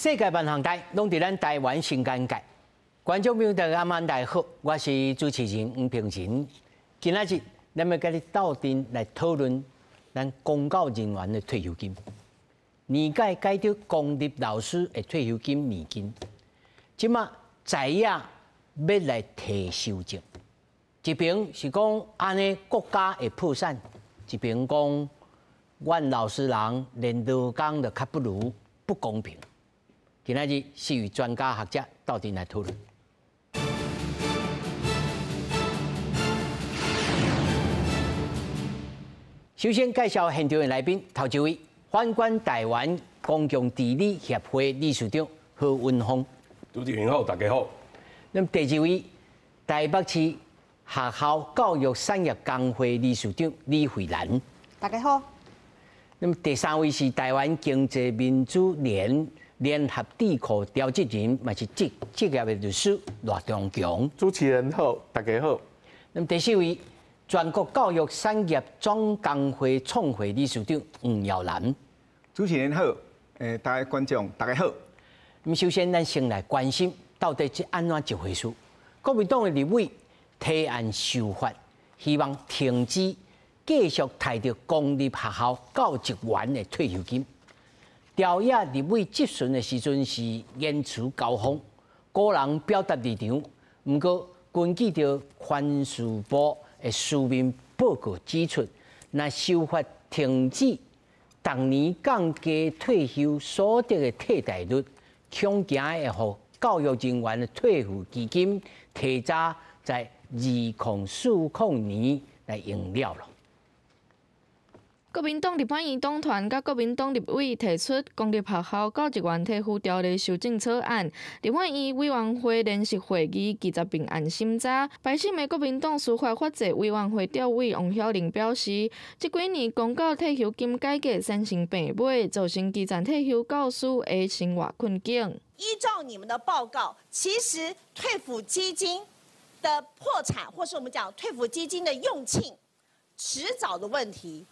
世界万行台拢伫咱台湾新干界。观众朋友大家晚大家好，我是主持人吴平仁。今仔日咱要甲你斗阵来讨论咱公教人员的退休金。年届改着公立老师的退休金年金，即马在野要来提修正。一边是讲安尼国家会破产，一边讲阮老师人连劳工都较不如，不公平。今仔日是与专家学者斗阵来讨论。首先介绍现场的来宾，头一位反观台湾公共治理协会理事长何文峰。主持人好，大家好。那么第二位台北市学校教育产业工会理事长李慧兰。大家好。那么第三位是台湾经济民主联合智库召集人，也是职业的律师罗中强。主持人好，大家好。那么第四位，全国教育产业总工会创会理事长黄耀南。主持人好，大家观众大家好。那么首先，咱先来关心到底是安怎一回事？国民党的立委提案修法，希望停止继续提着公立学校教职员的退休金。朝野立委质询的时阵是言辞交锋，个人表达立场。不过，根据着环事部的书面报告指出，那修法停止当年降低退休所得的替代率，恐惊会让教育人员的退休基金提早在2040年来用了。国民党立法院党团甲国民党立委提出公立学校教职员退休条例修正草案，立法院委员会联席会议20并按审查。排审的国民党司法法制委员会召委王晓玲表示，这几年公教退休金改革产生病尾，造成基层退休教师的生活困境。依照你们的报告，其实退抚基金的破产，或是我们讲退抚基金的用罄，迟早的问题。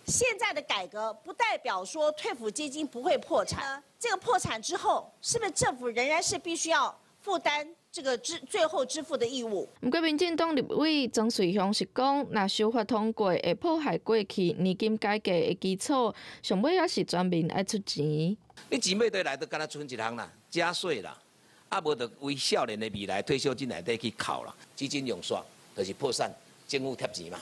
现在的改革不代表说退抚基金不会破产，这个破产之后，是不是政府仍然是必须要负担这个最后支付的义务？不过，民进党立委曾瑞雄是讲，若修法通过，会破坏过去年金改革的基础，上尾还是全民爱出钱。你钱要倒来，都敢若剩一项啦，加税啦，啊无就为少年的未来退休金内底去扣啦，基金用煞，就是破产，政府贴钱嘛。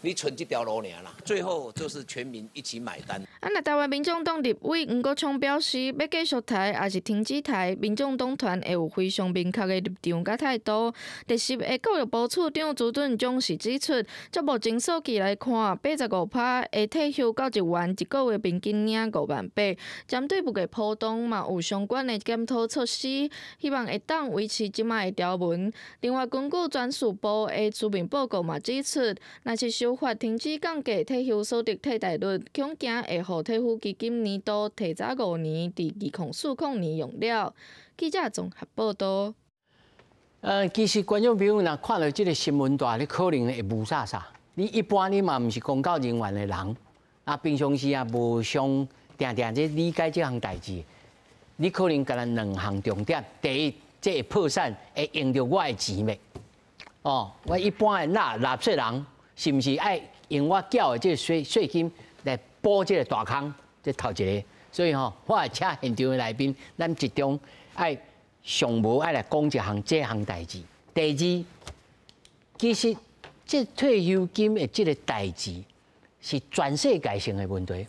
你存这条路尔啦，最后就是全民一起买单。那台湾民众党立委黄国昌表示，要继续提还是停止提，民众党团会有非常明确的立场甲态度。第10个教育部处长朱敦忠是指出，照目前数据来看，85%的退休教职员一个月平均领58000。针对不计波动嘛，有相关的检讨措施，希望会当维持即卖的条文。另外，根据专属部的书面报告嘛指出，若是修法停止降低退休所得替代率，恐惊会让退休基金年度提早5年，伫2040年用了。记者综合报道。其实观众朋友若看到这个新闻大，你可能会雾煞煞。你一般你嘛毋是公教人员的人，啊，平常时也无常定这理解这项代志。你可能干咱2项重点：第一，这会破产会用到我的钱未？哦，我一般的纳税人。是毋是爱用我缴的这税金来补这个大坑？这头一个，所以我也请现场的来宾，咱集中爱上无爱来讲这项代志。第二，其实这退休金的这个代志是全世界性的问题。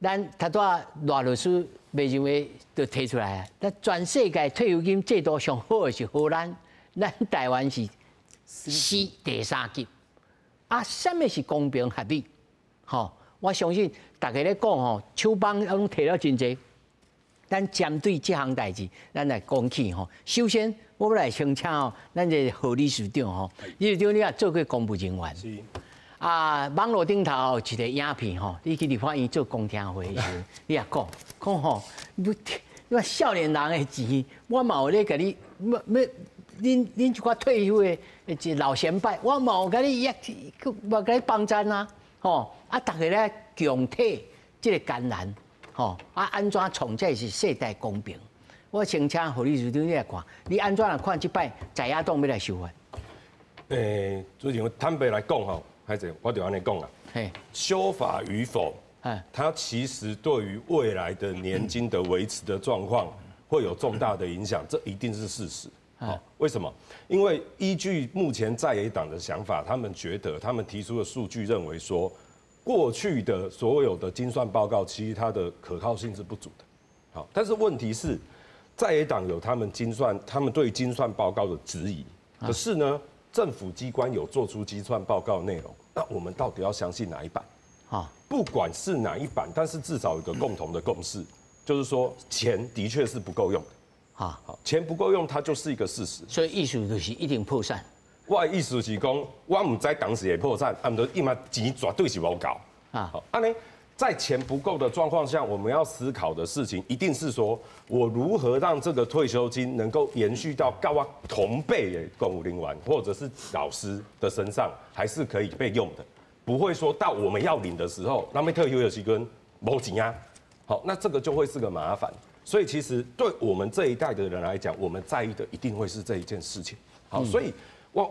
咱他多罗律师袂认为都提出来啊，咱全世界退休金制度上好的是荷兰，咱台湾是。第3级啊，什么是公平合理？我相信大家咧讲手帮拢提了真济。咱针对这项代志，咱来讲起首先，我要来请咱这何理事长理事长你也做过公务人员。是。啊，网络顶头有一个影片你去立法院做公听会的时候，你也讲你话少年人的钱，我嘛有咧甲你恁一寡退休的老前辈，我嘛有甲你我甲你帮衬啊，啊，大家咧共体这个艰难，吼安怎创才是世代公平？我先请何理事长你来看，你安怎来看这摆在野党要来修法？主席，坦白来讲吼，还是我就安尼讲啦。修法与否，它其实对于未来的年金的维持的状况会有重大的影响，这一定是事实。为什么？因为依据目前在野党的想法，他们觉得他们提出的数据认为说，过去的所有的精算报告，其实它的可靠性是不足的。好，但是问题是，在野党有他们对精算报告的质疑，可是呢，政府机关有做出精算报告内容，那我们到底要相信哪一版？不管是哪一版，但是至少有一个共同的共识，就是说钱的确是不够用的。好，钱不够用，它就是一个事实。所以意思就是一定破产。我的意思是讲，我唔知当时会破产，啊，唔得，因为钱绝对是无够。好，安尼在钱不够的状况下，我们要思考的事情，一定是说我如何让这个退休金能够延续到跟我同辈的公务人员或者是老师的身上，还是可以被用的，不会说到我们要领的时候，那么退休的时跟没钱啊。好，那这个就会是个麻烦。所以其实对我们这一代的人来讲，我们在意的一定会是这一件事情。好，所以我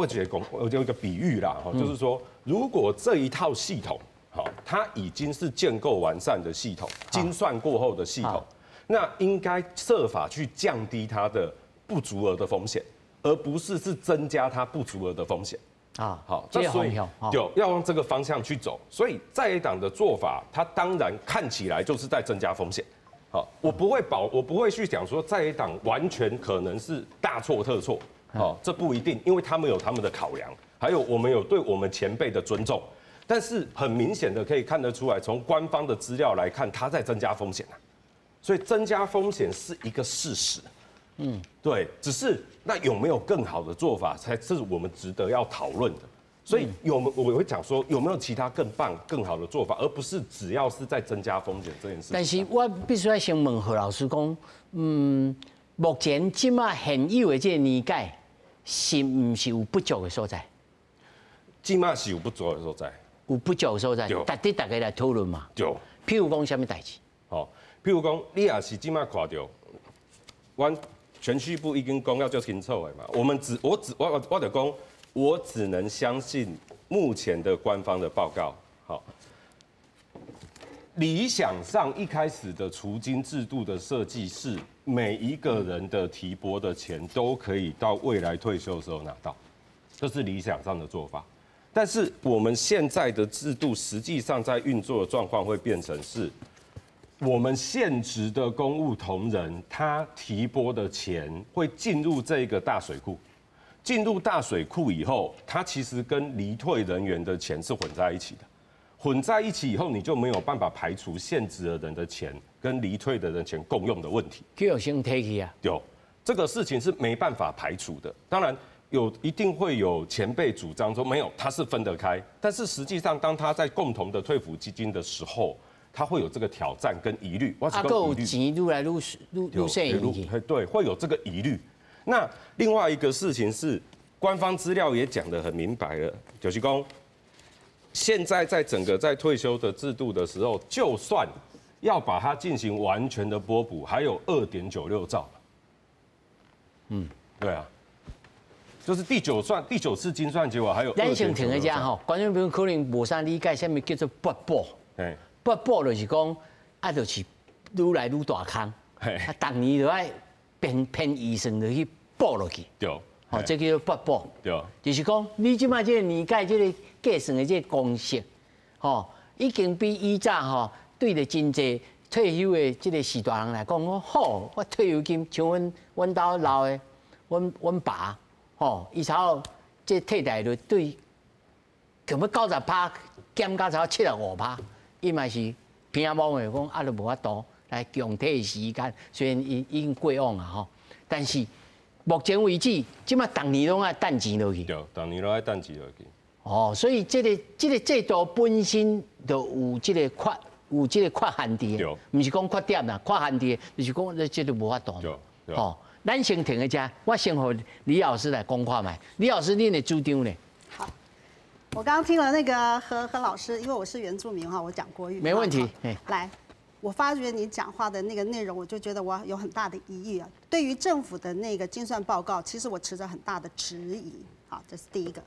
觉得我有一个比喻啦，就是说，如果这一套系统，好，它已经是建构完善的系统，精算过后的系统，那应该设法去降低它的不足额的风险，而不是增加它不足额的风险。好，这所以要往这个方向去走。所以在野党的做法，它当然看起来就是在增加风险。好，我不会去讲说在野党完全可能是大错特错，好，这不一定，因为他们有他们的考量，还有我们有对我们前辈的尊重，但是很明显的可以看得出来，从官方的资料来看，它在增加风险啊，所以增加风险是一个事实，对，只是那有没有更好的做法，才是我们值得要讨论的。所以我会讲说有没有其他更棒、更好的做法，而不是只要是在增加风险这件事情。但是我必须要先问何老师讲，目前即马现有的这个年改，是唔是有不足的所在？即马是有不足的所在，有不足的所在，大家来讨论嘛。对。譬如讲什么代志？好，譬如讲，你也是即马看到，阮全序部已经讲了足清楚的嘛。我就讲。我只能相信目前的官方的报告。好，理想上一开始的除金制度的设计是每一个人的提拨的钱都可以到未来退休的时候拿到，这是理想上的做法。但是我们现在的制度实际上在运作的状况会变成是，我们现职的公务同仁他提拨的钱会进入这个大水库。进入大水库以后，它其实跟离退人员的钱是混在一起的。混在一起以后，你就没有办法排除现职的人的钱跟离退的人钱共用的问题。就有先 take 啊？有，这个事情是没办法排除的。当然，一定会有前辈主张说没有，它是分得开。但是实际上，当他在共同的退抚基金的时候，他会有这个挑战跟疑虑。有钱入来入剩对，会有这个疑虑。那另外一个事情是，官方资料也讲得很明白了，就是说，现在在整个在退休的制度的时候，就算要把它进行完全的拨补，还有2.96兆。对啊，就是第九次精算结果还有。咱先停一下吼，观众朋友可能无啥理解，什么叫做拨补？拨补就是讲，就是愈来愈大坑，逐年就爱。偏医生就去补落去，对，这叫做拨补，对，就是讲你即摆这个年改这个计算的这个公式，已经比以早对着真济退休的这个士大人来讲，我退休金像阮兜老的，阮爸，伊头这退代率对，可要90%减到才75%，伊嘛是偏忙的讲，就无法度。来强体的时间，虽然已经过往了但是目前为止，即马逐年拢爱等钱落去。对，逐年拢爱等钱落去。所以这个制度本身就有这个缺陷伫，唔是讲缺点啦，缺陷伫，就是讲这个无法度。咱先停一下，我先和李老师来讲看卖。李老师，你的主张呢？好，我刚刚听了那个何老师，因为我是原住民我讲国语。没问题。来。我发觉你讲话的那个内容，我就觉得我有很大的疑义啊。对于政府的那个精算报告，其实我持着很大的质疑。好，这是第一个。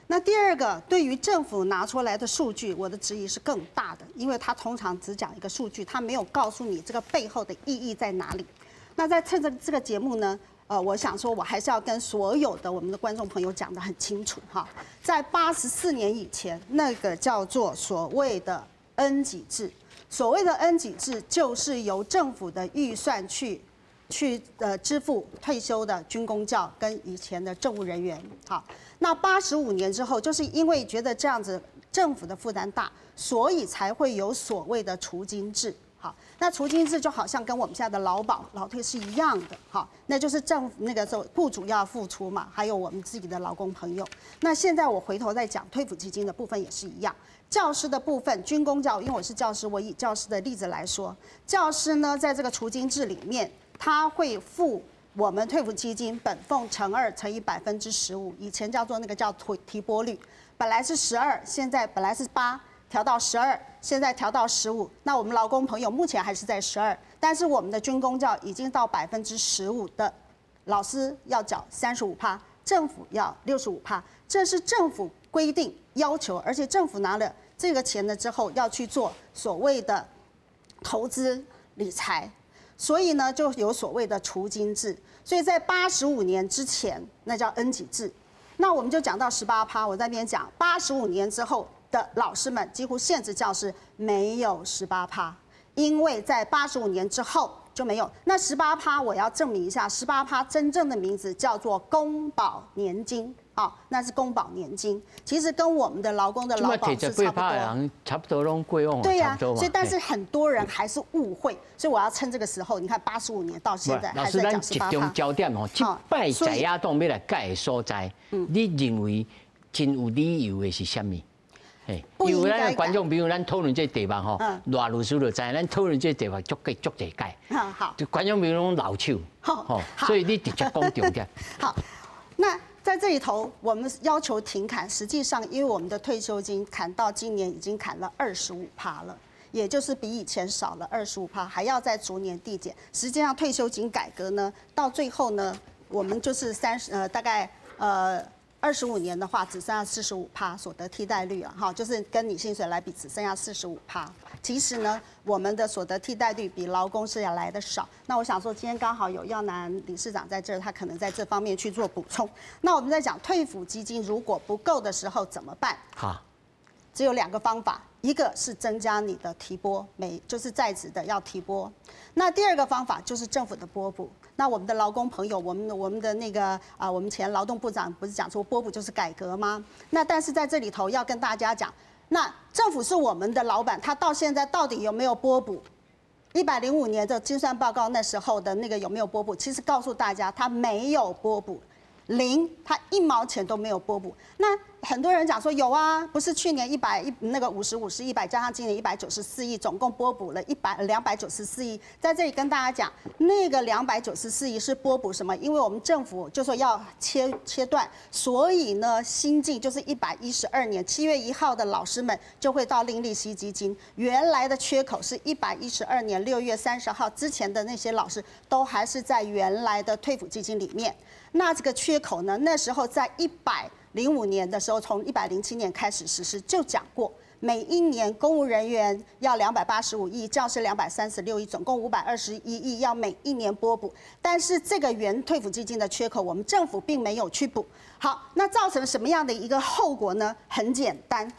那第二个，对于政府拿出来的数据，我的质疑是更大的，因为他通常只讲一个数据，他没有告诉你这个背后的意义在哪里。那在趁着这个节目呢，我想说，我还是要跟所有的我们的观众朋友讲得很清楚哈，在84年以前，那个叫做所谓的恩给制，所谓的恩给制就是由政府的预算去支付退休的军公教跟以前的政务人员。好，那85年之后，就是因为觉得这样子政府的负担大，所以才会有所谓的除金制。好，那除金制就好像跟我们现在的劳保、劳退是一样的，好，那就是政府那个时候雇主要付出嘛，还有我们自己的劳工朋友。那现在我回头再讲退抚基金的部分也是一样，教师的部分，军公教，因为我是教师，我以教师的例子来说，教师呢在这个除金制里面，他会付我们退抚基金本俸乘2乘以15%，以前叫做那个叫提拨率，本来是12，现在本来是8。调到12，现在调到15。那我们劳工朋友目前还是在12，但是我们的军公教已经到15%的，老师要缴35%，政府要65%，这是政府规定要求，而且政府拿了这个钱了之后要去做所谓的投资理财，所以呢就有所谓的除金制。所以在85年之前，那叫恩给制。那我们就讲到18%，我在那边讲85年之后。的老师们几乎现职教师没有18%，因为在85年之后就没有。那18%我要证明一下，18%真正的名字叫做公保年金，啊，那是公保年金，其实跟我们的劳工的劳保是差不多，差不多拢贵用。对呀，所以但是很多人还是误会，所以我要趁这个时候，你看85年到现在还在讲18%。集中焦点哦，这摆在野党要来改的所在，你认为真有理由的是什么？因为咱观众朋友，咱讨论这题目吼，赖律师就知，咱讨论这题目足济解。好，观众朋友拢老手，好，所以你直接讲重点。好，那在这里头，我们要求停砍，实际上因为我们的退休金砍到今年已经砍了25%了，也就是比以前少了25%，还要再逐年递减。实际上退休金改革呢，到最后呢，我们就是大概25年的话，只剩下45%所得替代率了哈，就是跟你薪水来比，只剩下45%。其实呢，我们的所得替代率比劳工是要来的少。那我想说，今天刚好有耀南理事长在这儿，他可能在这方面去做补充。那我们在讲退抚基金如果不够的时候怎么办？好，只有2个方法，一个是增加你的提拨，就是在职的要提拨。那第2个方法就是政府的拨补。那我们的劳工朋友，我们的那个我们前劳动部长不是讲说拨补就是改革吗？那但是在这里头要跟大家讲，那政府是我们的老板，他到现在到底有没有拨补？105年的精算报告那时候的那个有没有拨补？其实告诉大家，他没有拨补，0，他1毛钱都没有拨补。那很多人讲说有啊，不是去年55是100，加上今年194亿，总共拨补了294亿。在这里跟大家讲，那个294亿是拨补什么？因为我们政府就说要切断，所以呢，新进就是112年7月1号的老师们就会到另利息基金，原来的缺口是112年6月30号之前的那些老师都还是在原来的退抚基金里面。那这个缺口呢，那时候在105年的时候，从107年开始实施，就讲过，每一年公务人员要285亿，教师236亿，总共521亿，要每一年拨补。但是这个原退抚基金的缺口，我们政府并没有去补。好，那造成什么样的一个后果呢？很简单。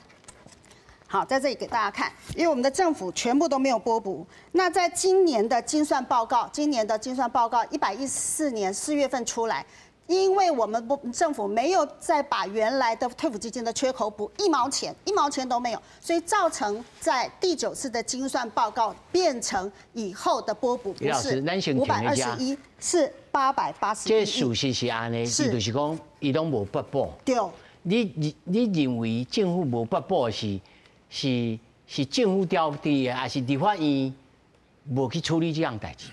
好，在这里给大家看，因为我们的政府全部都没有拨补。那在今年的精算报告，114年4月份出来。因为我们政府没有再把原来的退抚基金的缺口补1毛钱，1毛钱都没有，所以造成在第9次的精算报告变成以后的拨补不是521，是881亿。这事实是安尼，伊就是讲伊拢无拨补。对。你认为政府无拨补是政府调低的，还是立法院无去处理这样代志？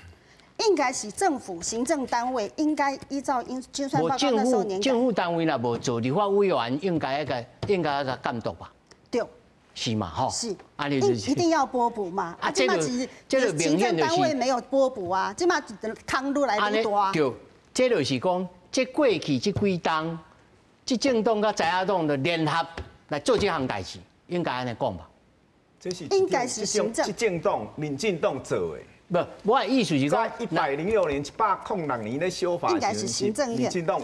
应该是政府行政单位应该依照精算报告那时候年改。政府单位若无做，立法委员应该要个监督吧？对。是嘛？吼，是，一定要拨补嘛。这个行政单位没有拨补啊，这嘛康愈来愈大。对，这就是讲，这过去这几党，执政党甲在野党的联合来做这项代志，应该安尼讲吧？这是应该是行政。执政党、民进党做的。不，我的意思是讲，在106年、106年的修法，应该是行政院。民进党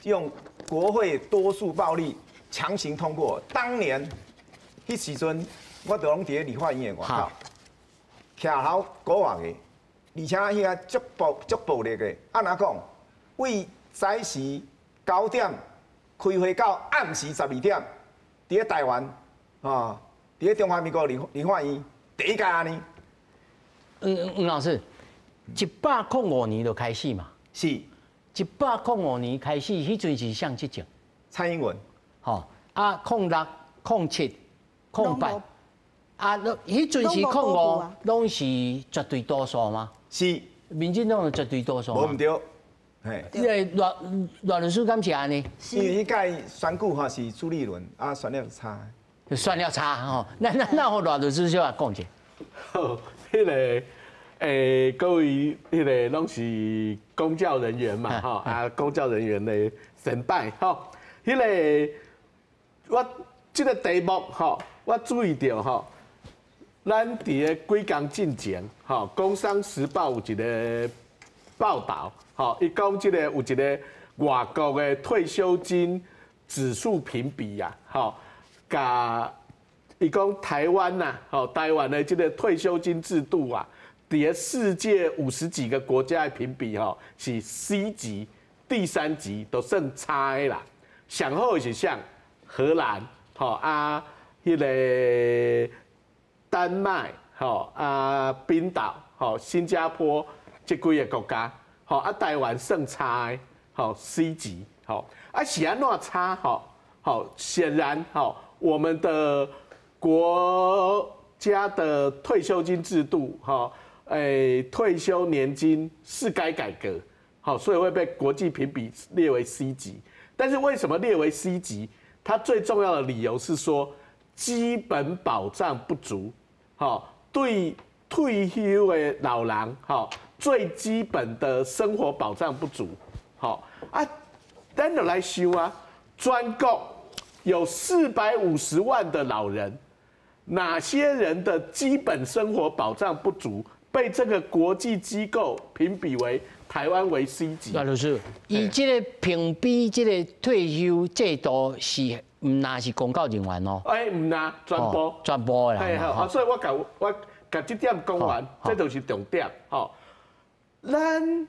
用国会多数暴力强行通过。当年，迄时阵我就拢伫咧立法院的外口，徛好古话的，而且迄个足暴力的。按哪讲？为早时9点开会到暗时12点，伫咧台湾啊，伫咧中华民国立法院第一家呢。黄老师，105年就开始嘛？是，105年开始，迄阵是向执政，蔡英文，吼，06、07、08，迄阵是05，拢是绝对多数吗？是，民进党的绝对多数吗？无唔对，嘿，因为罗律师敢是安尼？因为迄届选举吼是朱立伦，选了差，选了差吼，那我罗律师就来讲者。迄个各位，迄个拢是公教人员嘛，吼公教人员的神拜，吼，迄个我这个题目，吼，我注意到，吼，咱伫个几工进前，吼，《工商时报》有一个报道，吼，伊讲这个有一个外国的退休金指数评比呀，吼，甲。伊讲台湾呐，好，台湾的这个退休金制度啊，伫世界50几个国家的评比吼，是 C 级，第3级都算差的啦。上好的是像荷兰，吼迄个丹麦，吼冰岛，吼新加坡这几个国家，吼台湾算差的，吼 C 级，吼是安怎差？吼显然，吼我们的国家的退休金制度，退休年金是该改革，好，所以会被国际评比列为 C 级。但是为什么列为 C 级？它最重要的理由是说，基本保障不足，对退休的老人，最基本的生活保障不足，咱就来想啊，全国有450万的老人。哪些人的基本生活保障不足，被这个国际机构评比为台湾为 C 级？那就是以这个评比这个退休制度是唔那是公告人员哦？唔那全部啦。所以我甲这点讲完，这就是重点。咱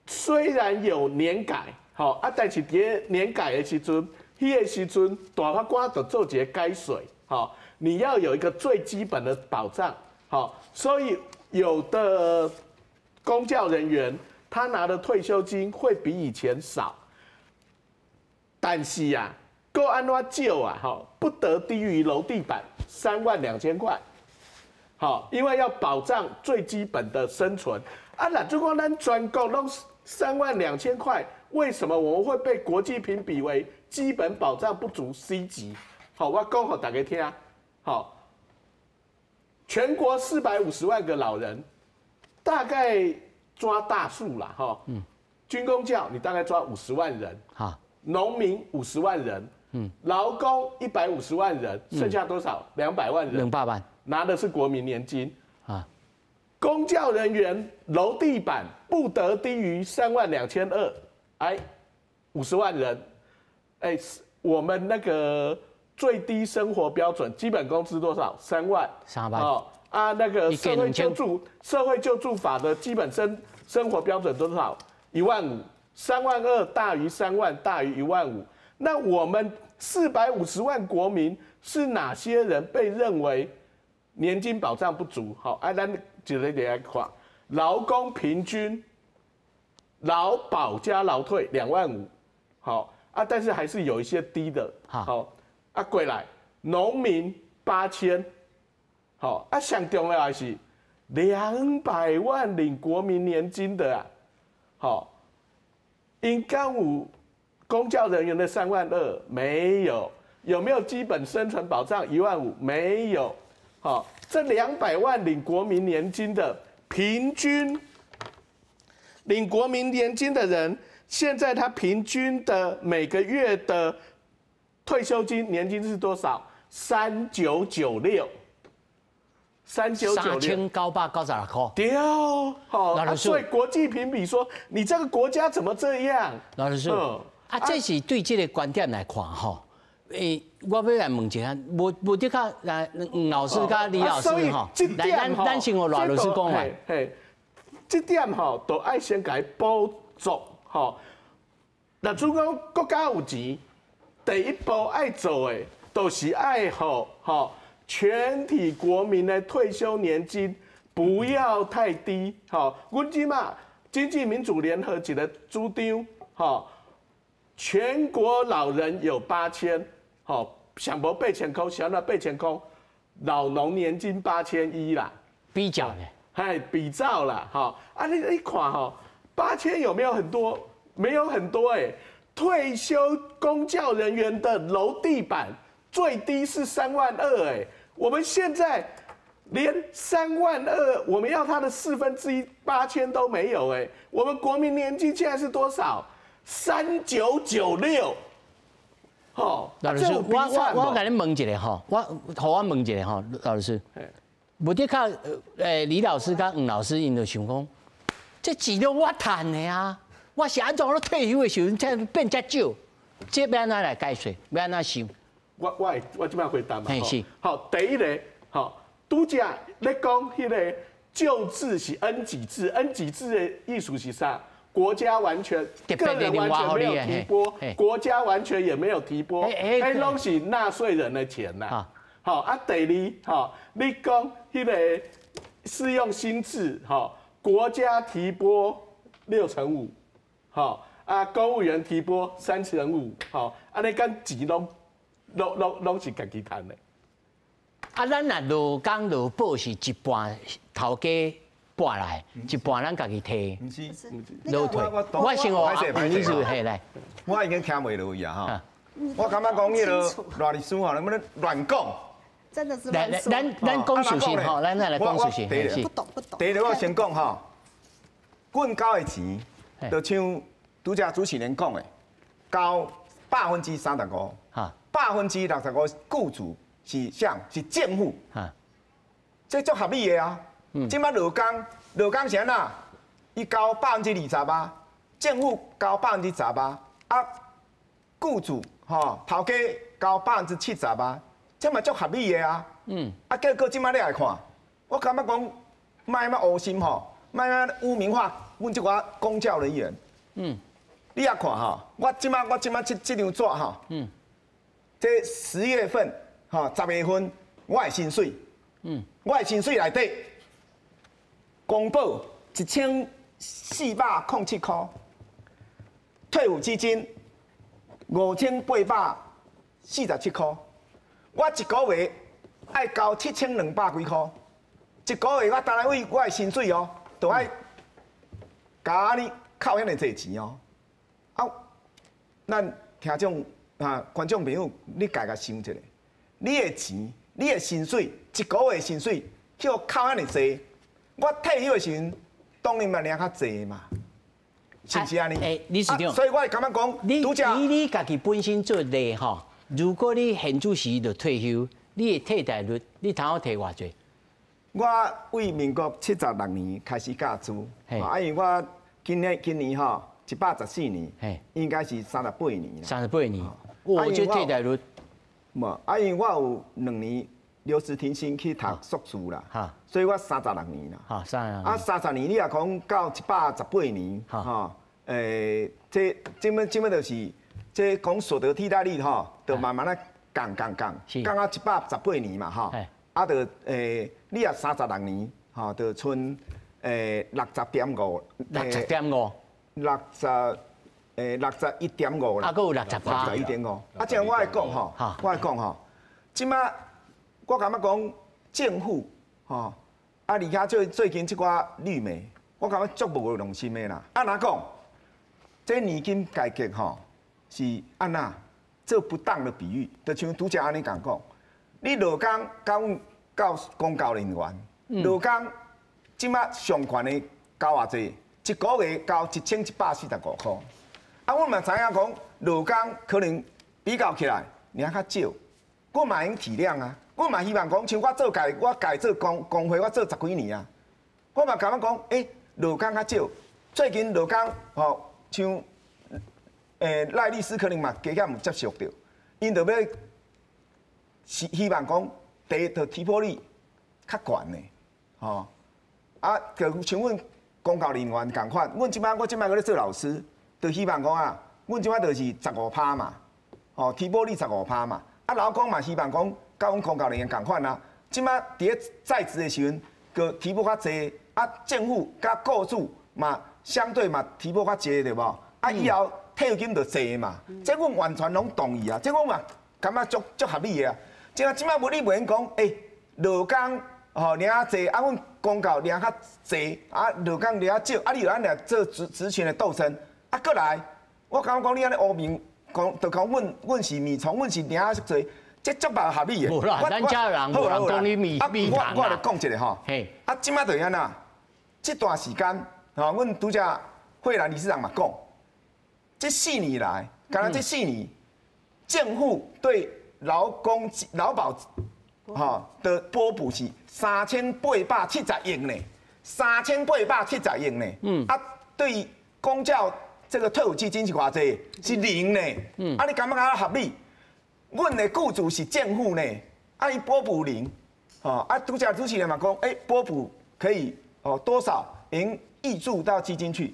虽然有年改，但是伫年改的时阵，迄个时阵大法官就做一个改税。你要有一个最基本的保障，所以有的公教人员他拿的退休金会比以前少，但是呀，够安怎少啊？不得低于楼地板32000块，因为要保障最基本的生存。那如果咱全国拢32000块，为什么我们会被国际评比为基本保障不足 C 级？我讲给大家听，全国450万个老人，大概抓大数啦，军公教你大概抓50万人，农民50万人，劳工150万人，剩下多少？200万人，200万，拿的是国民年金公教人员楼地板不得低于32200，哎，50万人，我们那个。最低生活标准基本工资多少？3万。3万。那个社会救助法的基本生活标准多少？15000，32000大于3万，大于15000。那我们450万国民是哪些人被认为年金保障不足？咱一个来看，劳工平均劳保加劳退25000，但是还是有一些低的，过来，农民8000，上重要的是200万领国民年金的因刚有公教人员的32000没有，有没有基本生存保障15000？没有。好，这200万领国民年金的平均领国民年金的人，现在他平均的每个月的退休金年金是多少？3996。3996块。对，好，所以国际评比说，你这个国家怎么这样？老师，这是对这个观点来看吼。我要来问一下，无得较黄老师甲李老师吼，来咱先和罗老师讲话。这点吼，都爱先给补足吼。那如果国家有钱，第一步爱做的，都是爱好吼。全体国民的退休年金不要太低，好，阮即嘛经济民主联合一个主张，好，全国老人有8000，好，上无8000块，少了8000块，老农年金8100啦，比较咧，比照啦，好，你看吼，8000有没有很多？没有很多退休公教人员的楼地板最低是32000我们现在连32000，我们要他的1/4，8000都没有我们国民年金现在是多少？3996。老师，我甲你问一下吼，我问一下吼，老师，无得靠李老师甲黄老师因就想讲，这钱都我赚的啊，我是安怎我退休的时候才变遮少，这要安怎来解释？要安怎想？我这边回答嘛。是。好，第一个，好，拄则咧讲迄个旧制是 N 级制，N 级制的意思是啥？国家完全个人完全没有提拨，国家完全也没有提拨，拢是纳税人的钱呐。好第二，好，你讲迄个适用新制，好，国家提拨65%，好公务员提拨35%，好，你讲钱拢是家己赚的。咱若落工落保是一半头家拨来，一半咱家己摕。唔是，落退。我先我你是系来。我已经听袂落去啊哈。我感觉讲迄个罗律师吼，能不能乱讲？真的是乱说。咱讲事实吼，咱来讲事实。不懂。第一，我先讲吼，阮交的钱，就像拄则主持人讲的，交35%，哈，65%雇主是啥？是政府，这足合理的啊。即摆劳工是安那？伊交20%，政府交18%，雇主头家交70%，这嘛足合理的啊。结果即摆你来看，我感觉讲，卖乌心吼，卖污名化阮即寡公教人员。你也看我即摆这张纸这10月份10月份我的薪水，我的薪水内底公保1407块，退伍基金5847块，我一个月爱交7200几块，一个月我单位我的薪水都爱加你扣遐尼济钱咱听众观众朋友，你家己想一下，你的钱、你的薪水，一个月的薪水，叫扣遐尼济，我退休的时阵，当然嘛领较济嘛，是不是安尼？理事长，所以我感觉讲，你家己本身做例吼，如果你现主时就退休，你的替代率，你通好摕偌济？我为民国76年开始教书，因为我今年114年，应该是38年啦。38年，我这替代率，无，因为我有2年留职停薪去读硕士啦，所以我36年啦。30年你也讲到118年，这就是这讲所得替代率就慢慢降到118年嘛就你也36年就剩60.5。61.5啦，还有60%。61.5。这样我来讲即摆我感觉讲政府而且最近即寡绿媒，我感觉足无良心的啦。哪讲？这年金改革是安那？做不当的比喻，就像拄则安尼讲，你劳工到公教人员，劳工即马上悬的交偌济，一个月交1145块。啊，我嘛知影讲劳工可能比较起来，尔较少，我嘛应体谅啊。我嘛希望讲，像我家做工会，我做10几年啊，我嘛感觉讲，劳工较少，最近劳工像赖律师可能嘛加减有接触到，因就要希望讲第一就起跑率较悬的，就像阮公教人员共款，我即摆搁咧做老师，就希望讲啊，阮即摆就是15%嘛，起跑率15%嘛，劳工嘛希望讲，甲阮公教人员共款啊，即摆伫咧在职的时阵，个起跑较济，政府甲雇主嘛相对嘛起跑较济对无？以后退休金就济嘛，这阮完全拢同意啊，这我嘛感觉足合理的啊。即摆你袂用讲，劳工尔仔济，阮公教尔较济，劳工尔仔少，你就安尼做职权的斗争，过来，我感觉讲你安尼污名，就讲阮是米虫，阮是尔仔济，这足不合理的。无啦，咱家人无人讲你米糖我来讲一个吼，即摆就安那，这段时间，阮拄则惠兰理事长嘛讲。这4年来，刚刚这4年，政府对劳保的拨补是3870亿呢，3870亿呢。对公教这个退伍基金是偌济？是0呢。你感觉合理？阮的雇主是政府呢，伊拨补0。拄则主持人嘛讲，拨补可以多少应挹注到基金去。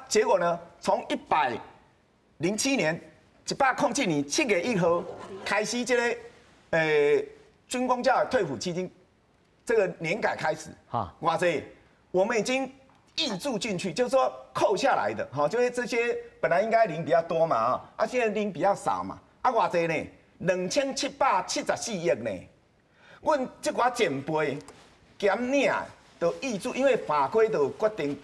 结果呢，从107年107年7月1号开始，这个军公教退抚基金这个年改开始，哇塞，我们已经挹注进去，就是说扣下来的，就是这些本来应该领比较多嘛，现在领比较少嘛，哇塞呢，2774亿呢，阮这寡前辈减领都挹注，因为法规都决定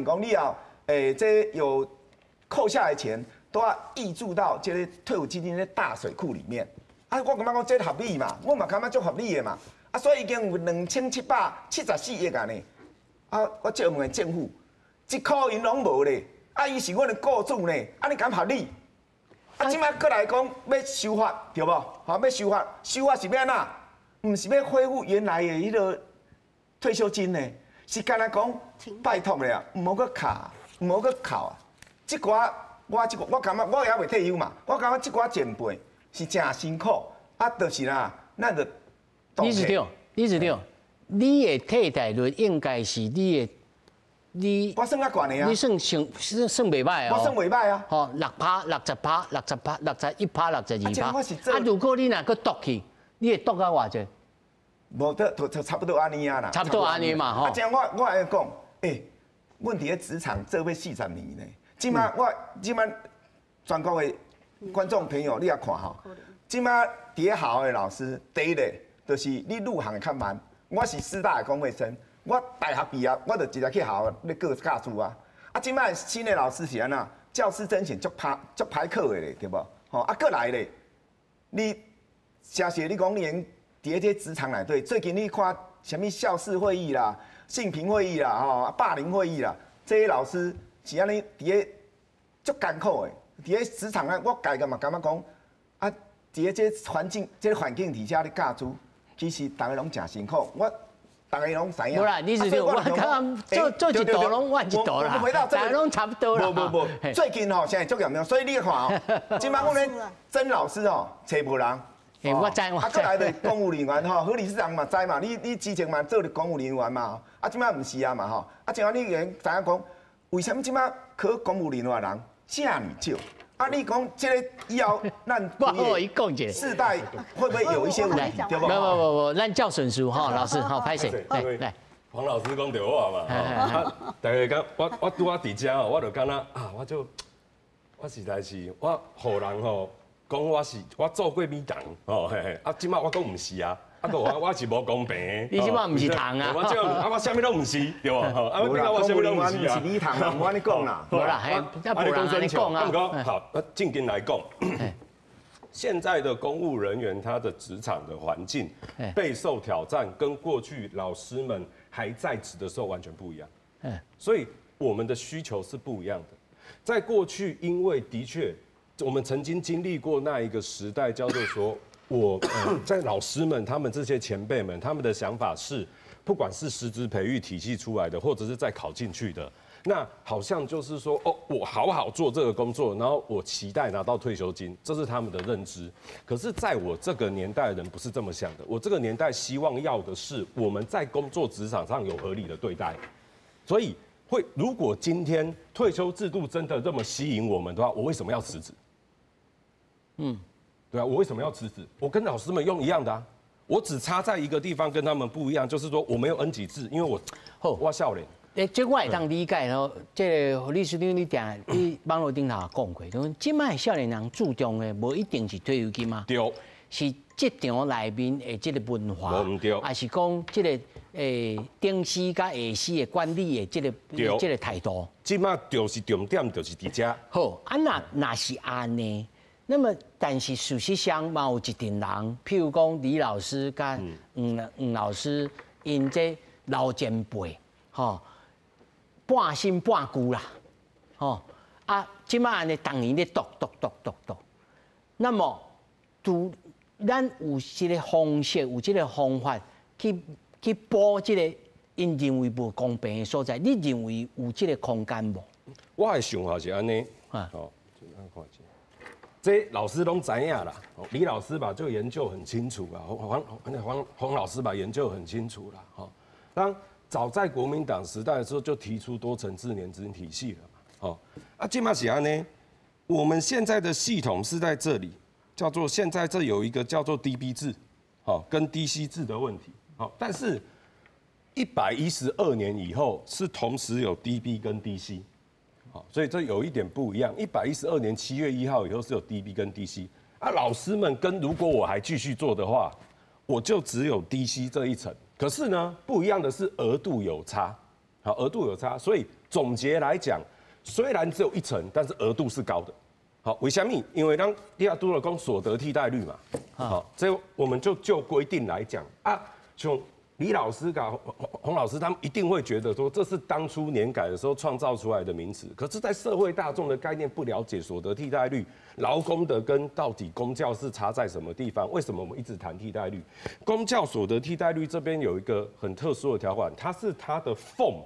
讲你要这有。扣下来钱都要挹注到这个退伍基金的大水库里面，我感觉讲这合理嘛，我嘛感觉足合理的嘛，所以已经有2774亿啊呢，我借问政府，1块银拢无咧，伊是阮的雇主呢，你敢合理？即摆过来讲要修法对无？要修法是要安那？唔是要恢复原来的迄个退休金呢？是干那讲拜托咧，唔好搁卡，唔好搁扣啊！这寡我感觉我也未退休嘛，我感觉这寡前辈是真辛苦，就是啦，咱就。李子长，你的替代率应该是你。我算较悬的啊。你算袂歹哦。我算袂歹啊。6%、60%、61%、62%。如果你若搁剁去，你会剁到偌济？无得，就差不多安尼啊啦。差不多安尼嘛吼。这样我爱讲，阮伫咧职场做要40年呢。即摆全国的观众朋友，你也看吼，即摆伫咧学校的老师，第一个就是你入行较慢。我是师大的公卫生，我大学毕业，我就直接去学校咧教教书啊。即摆新的老师是安那，教师甄选足歹考的咧，对无？过来咧，你假设你讲你伫咧这职场内底，最近你看什么校事会议啦、性平会议啦、霸凌会议啦，这些老师。是安尼，伫咧足艰苦的，伫咧职场啊，我家己嘛感觉讲，伫咧这环境底下咧教书，其实大家拢真辛苦。大家拢知影。无啦，你是我看做一道拢换一道啦，大家拢差不多啦。无，最近吼现在足严重，所以你看哦，今摆我咧甄老师哦，找无人。我知。过来的公务人员吼，何理事长嘛知嘛，你之前嘛做公务人员嘛，今摆唔是啊嘛吼，像你原知影讲。为什么即摆考公务人员的人这么少？你讲这个以后咱世代会不会有一些问题？对不？不，咱照顺序哈，老师好，拍谁？来，黄老师讲对我嘛，大家讲我拄啊伫遮哦，我就感觉我实在是我互人吼讲我做过米糖哦，即摆我讲唔是啊。我是无公平，你即摆唔是糖啊！我啥物都唔是，对无？我啥物都唔是啊！是你糖啊，我安尼讲啦。无啦，不然你讲啊。好，正经来讲，现在的公务人员他的职场的环境备受挑战，跟过去老师们还在职的时候完全不一样。所以我们的需求是不一样的。在过去，因为的确我们曾经经历过那一个时代，叫做说在老师们他们这些前辈们，他们的想法是，不管是师资培育体系出来的，或者是再考进去的。那好像就是说，我好好做这个工作，然后我期待拿到退休金，这是他们的认知。可是，在我这个年代的人不是这么想的。我这个年代希望要的是我们在工作职场上有合理的对待。所以，如果今天退休制度真的这么吸引我们的话，我为什么要辞职？对啊，我为什么要辞职？我跟老师们用一样的啊，我只差在一个地方跟他们不一样，就是说我没有 N 级制，因为我少年。这我会当理解咯。这个律师你网络顶头讲过，就是今卖少年人注重的，无一定是退休金嘛，对，是职场内面的这个文化，还是讲这个顶司甲下司的管理的这个态度。今卖就是重点，就是伫遮。好，那是安尼。那么，但是事实上，嘛有一群人，譬如讲李老师甲黄老师，因这老前辈，吼。半新半旧啦，即摆安尼当年咧读，那么，咱有这个方式，有这个方法去补这个因认为不公平的所在，你认为有这个空间无？我的想法是安尼，这老师拢知影啦，李老师把这个研究很清楚啦，黄老师把研究很清楚啦，当。早在国民党时代的时候就提出多层次年金体系了嘛，今嘛是安呢，我们现在的系统是在这里，叫做现在这有一个叫做 DB 制，跟 DC 制的问题，但是112年以后是同时有 DB 跟 DC，所以这有一点不一样。112年7月1号以后是有 DB 跟 DC，老师们跟如果我还继续做的话，我就只有 DC 这一层。可是呢，不一样的是额度有差，额度有差，所以总结来讲，虽然只有一层，但是额度是高的。为什么？因为当第二都了讲所得替代率嘛，这我们就规定来讲像李老师跟洪老师他们一定会觉得说，这是当初年改的时候创造出来的名词。可是，在社会大众的概念不了解所得替代率，劳工的跟到底公教是差在什么地方？为什么我们一直谈替代率？公教所得替代率这边有一个很特殊的条款，它是它的俸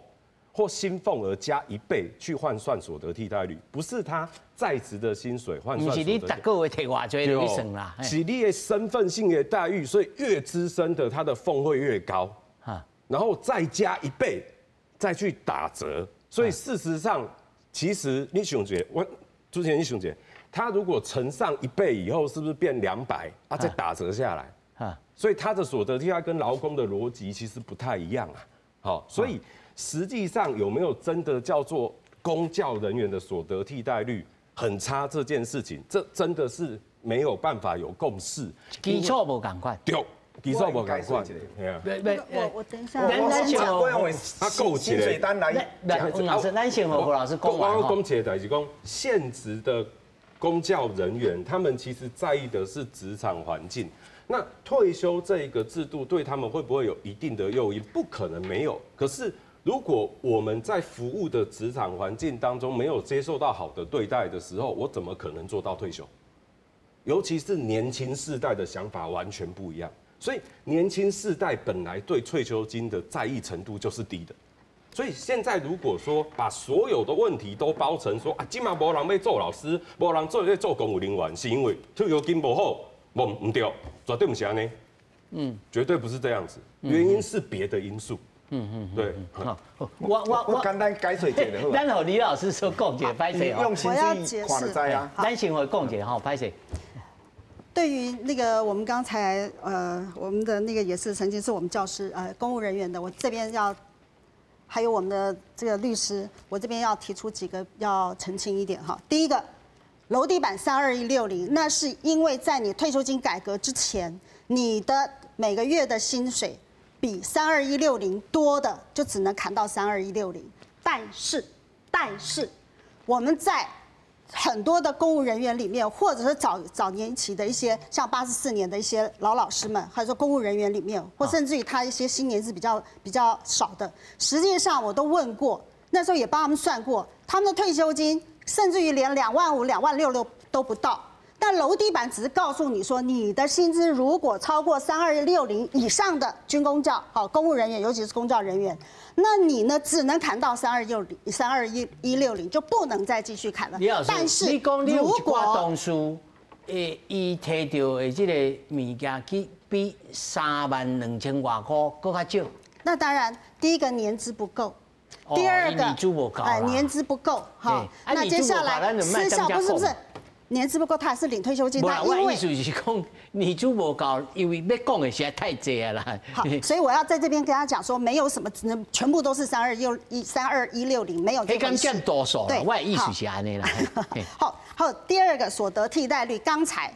或薪俸额加1倍去换算所得替代率，不是他在职的薪水换算所得。不是你每个月提偌多就去算啦，是你的身份性的待遇，所以越资深的他的俸会越高，然后再加1倍，再去打折。所以事实上，其实你想觉，主持人你想觉，他如果乘上1倍以后，是不是变200再打折下来？所以他的所得替代跟劳工的逻辑其实不太一样啊。所以。实际上有没有真的叫做公教人员的所得替代率很差这件事情，这真的是没有办法有共识。基础无共款，对，基础无共款。我等一下，我认为他够起来。老师，咱先和胡老师讲完。我讲起来就是讲，现职的公教人员，他们其实在意的是职场环境。那退休这一个制度对他们会不会有一定的诱因？不可能没有。可是如果我们在服务的职场环境当中没有接受到好的对待的时候，我怎么可能做到退休？尤其是年轻世代的想法完全不一样，所以年轻世代本来对退休金的在意程度就是低的。所以现在如果说把所有的问题都包成说今嘛没人要做老师，没人做公务人员，是因为退休金不好，不对，绝对不是安尼，绝对不是这样子，原因是别的因素。对，好，我简单解释一下就好。咱和李老师说讲解，拍谁我要解释。咱先和讲解哈，拍谁？对于那个我们刚才我们的那个也是曾经是我们教师公务人员的，我这边要还有我们的这个律师，我这边要提出几个要澄清一点哈。第一个，楼地板32160，那是因为在你退休金改革之前，你的每个月的薪水比32160多的，就只能砍到32160。但是我们在很多的公务人员里面，或者是早年期的一些像84年的一些老师们，还是说公务人员里面，或甚至于他一些新年资比较少的，实际上我都问过，那时候也帮他们算过，他们的退休金甚至于连25000、26000都不到。但楼地板只是告诉你说，你的薪资如果超过3260以上的军公教，好公务人员，尤其是公教人员，那你呢只能砍到32160，就不能再继续砍了。但是如果董事，伊摕到的这个物件，比32000外块更较少。那当然，第一个年资不够。第二个，年资不够，好，那接下来私校不是。年资不够，他还是领退休金。他因为意思是讲，年资不够，因为要讲的实在太多了。好，所以我要在这边跟他讲说，没有什么，全部都是32160，没有这回事。可以占多少了？我的意思是安尼啦。好，第二个所得替代率，刚才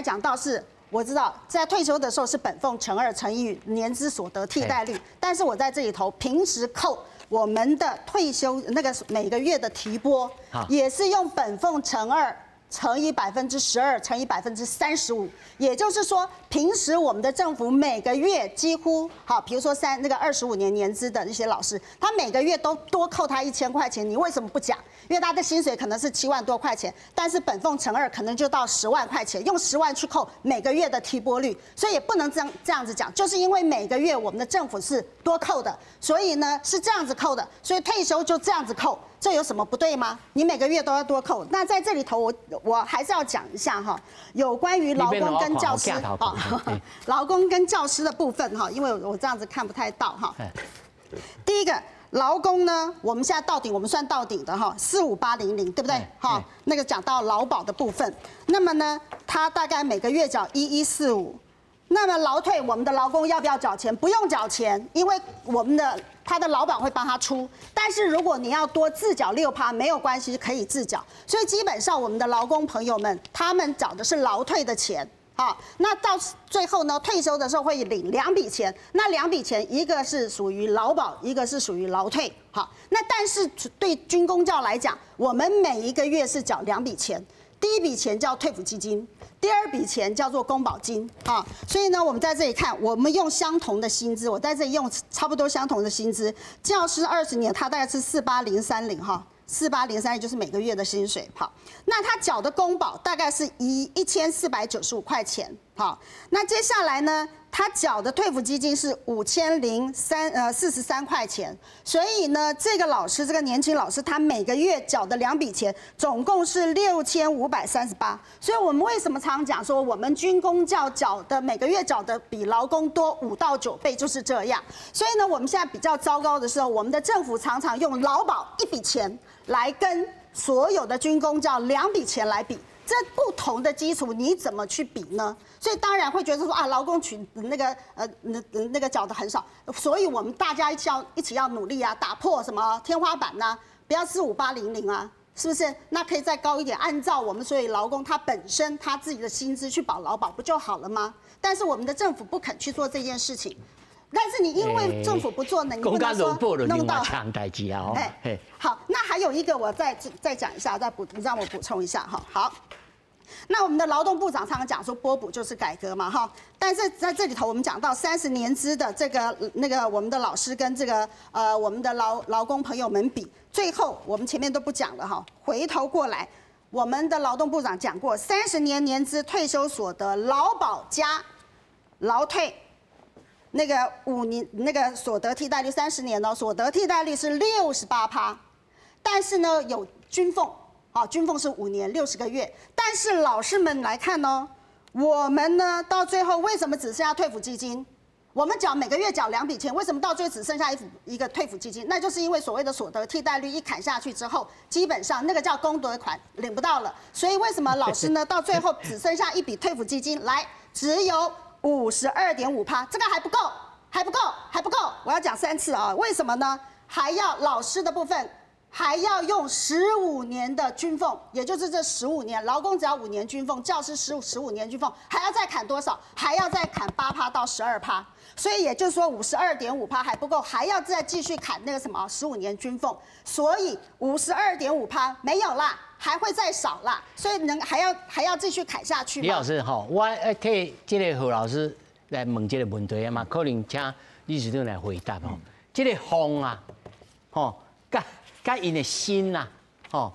讲到是。我知道在退休的时候是本俸乘2乘以年资所得替代率，但是我在这里头平时扣我们的退休那个每个月的提拨，也是用本俸乘2乘以12%乘以35%，也就是说，平时我们的政府每个月几乎好，比如说25年年资的那些老师，他每个月都多扣他1000块钱，你为什么不讲？因为他的薪水可能是7万多块钱，但是本俸乘2可能就到10万块钱，用10万去扣每个月的提拨率，所以也不能这样子讲，就是因为每个月我们的政府是多扣的，所以呢是这样子扣的，所以退休就这样子扣，这有什么不对吗？你每个月都要多扣。那在这里头我还是要讲一下哈，有关于劳工跟教师劳工跟教师的部分哈，因为我这样子看不太到哈。第一个。劳工呢，我们现在到顶，我们算到顶的哈，45800，对不对？好，那个讲到劳保的部分，那么呢，他大概每个月缴1145，那么劳退，我们的劳工要不要缴钱？不用缴钱，因为他的劳保会帮他出。但是如果你要多自缴6%，没有关系，可以自缴。所以基本上我们的劳工朋友们，他们缴的是劳退的钱。好，那到最后呢，退休的时候会领2笔钱，那2笔钱一个是属于劳保，一个是属于劳退。好，那但是对军公教来讲，我们每一个月是缴2笔钱，第一笔钱叫退抚基金，第二笔钱叫做公保金。啊，所以呢，我们在这里看，我们用相同的薪资，我在这里用差不多相同的薪资，教师20年他大概是48030哈。48030就是每个月的薪水，好，那他缴的公保大概是1495块钱，好，那接下来呢，他缴的退抚基金是5043块钱，所以呢，这个年轻老师他每个月缴的2笔钱，总共是6538，所以我们为什么常讲说我们军公教缴的每个月缴的比劳工多5到9倍，就是这样。所以呢，我们现在比较糟糕的时候，我们的政府常常用劳保1笔钱来跟所有的军公教2笔钱来比，这不同的基础你怎么去比呢？所以当然会觉得说啊，劳工群那个缴的很少，所以我们大家一起要努力啊，打破什么天花板啊，不要45800啊，是不是？那可以再高一点，按照我们所有劳工他本身他自己的薪资去保劳保不就好了吗？但是我们的政府不肯去做这件事情。但是你因为政府不做呢，你不能说弄到强代志啊！哎，好，那还有一个我再讲一下，让我补充一下哈。好，那我们的劳动部长常常讲说拨补就是改革嘛哈，但是在这里头我们讲到30年资的我们的老师跟我们的劳工朋友们比，最后我们前面都不讲了哈，回头过来，我们的劳动部长讲过，30年年资退休所得劳保加劳退。5年所得替代率30年哦，所得替代率是68%，但是呢有军俸，军俸是5年60个月，但是老师们来看哦，我们呢到最后为什么只剩下退抚基金？我们每个月缴2笔钱，为什么到最后只剩下一个退抚基金？那就是因为所谓的所得替代率一砍下去之后，基本上那个叫公得款领不到了，所以为什么老师呢到最后只剩下一笔退抚基金，来只有52.5%，这个还不够，还不够，还不够！我要讲3次啊，为什么呢？还要老师的部分，还要用15年的军俸，也就是这15年，劳工只要5年军俸，教师15年军俸，还要再砍多少？还要再砍8%到12%。所以也就是说，52.5%还不够，还要再继续砍那个什么15年军俸。所以52.5%没有啦，还会再少啦。所以还要继续砍下去。李老师哈，我替这个何老师来问这个问题啊嘛，可能请理事长来回答哦。这个风啊，吼，甲因的心呐，吼，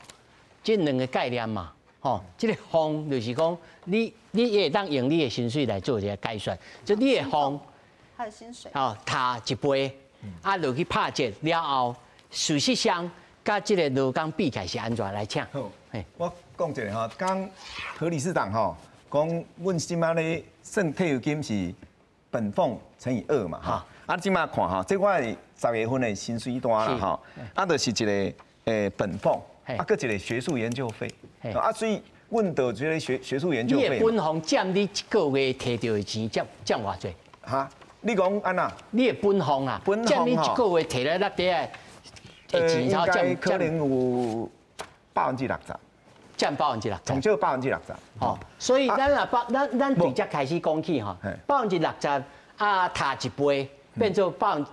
这两个概念嘛，吼，这个风就是讲，你也会当用你的薪水来做一个计算，就你的风，还有薪水，哦，踏一杯，啊，落去拍折了后，事实上，甲这个劳工比起来是安怎来请？好，我讲一个哈，刚何理事长哈讲，阮即马咧算退休金是本俸乘以2嘛哈，啊，即马看哈，这我10月份的薪水单啦哈，啊，就是一个本俸，啊，搁一个学术研究费，啊，所以阮就觉得学术研究费，你的本俸占你一个月摕到的钱占偌济？哈，你讲安那？你的本俸啊，占你一个月摕来那底的钱，应该可能有60%，占60%，从少60%。哦，所以咱直接开始讲起哈，60%啊，踏一杯变做120%，